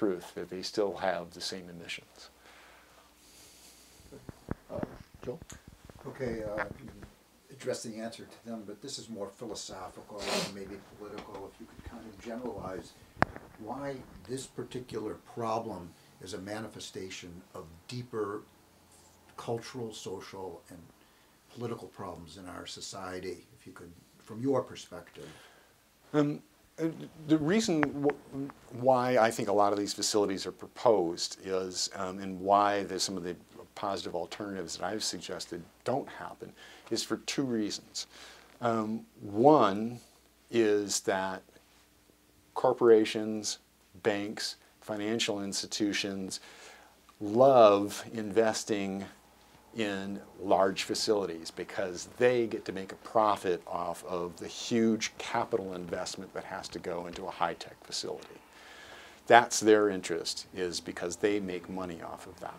truth that they still have the same emissions. Joe? Okay, address the answer to them, but this is more philosophical and maybe political. If you could kind of generalize why this particular problem is a manifestation of deeper cultural, social, and political problems in our society, if you could, from your perspective. The reason why I think a lot of these facilities are proposed is, and why there's some of the positive alternatives that I've suggested don't happen, is for two reasons. One is that corporations, banks, financial institutions love investing in large facilities because they get to make a profit off of the huge capital investment that has to go into a high-tech facility. That's their interest, is because they make money off of that.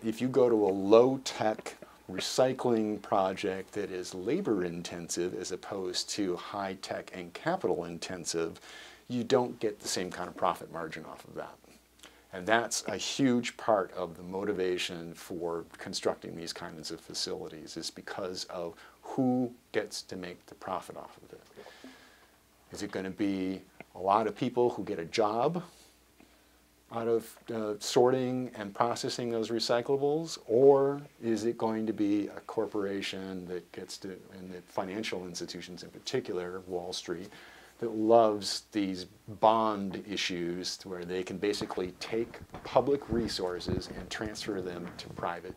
If you go to a low-tech recycling project that is labor-intensive as opposed to high-tech and capital-intensive, you don't get the same kind of profit margin off of that. And that's a huge part of the motivation for constructing these kinds of facilities, is because of who gets to make the profit off of it. Is it going to be a lot of people who get a job out of sorting and processing those recyclables, or is it going to be a corporation that gets to, and the financial institutions in particular, Wall Street, that loves these bond issues where they can basically take public resources and transfer them to private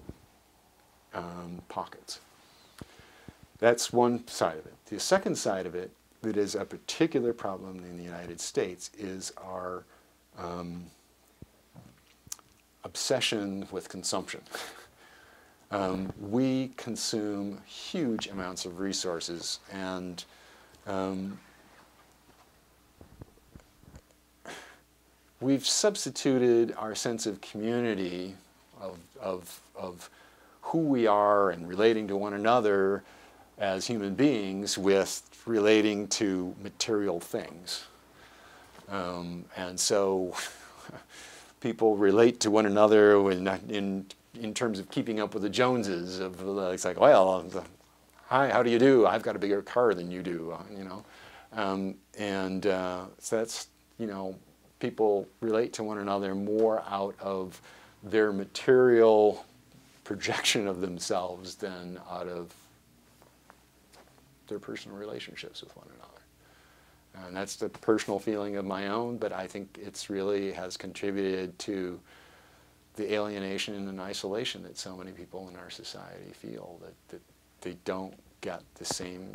pockets? That's one side of it. The second side of it, that is a particular problem in the United States, is our obsession with consumption. We consume huge amounts of resources, and we've substituted our sense of community, of who we are and relating to one another as human beings, with relating to material things. And so people relate to one another in terms of keeping up with the Joneses. It's like, well, hi, how do you do? I've got a bigger car than you do, you know. So that's, you know, people relate to one another more out of their material projection of themselves than out of their personal relationships with one another. And that's the personal feeling of my own, but I think it's really has contributed to the alienation and isolation that so many people in our society feel, that they don't get the same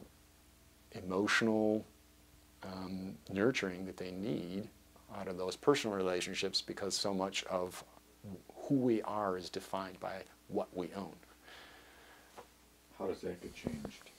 emotional nurturing that they need out of those personal relationships, because so much of who we are is defined by what we own. How does that get changed?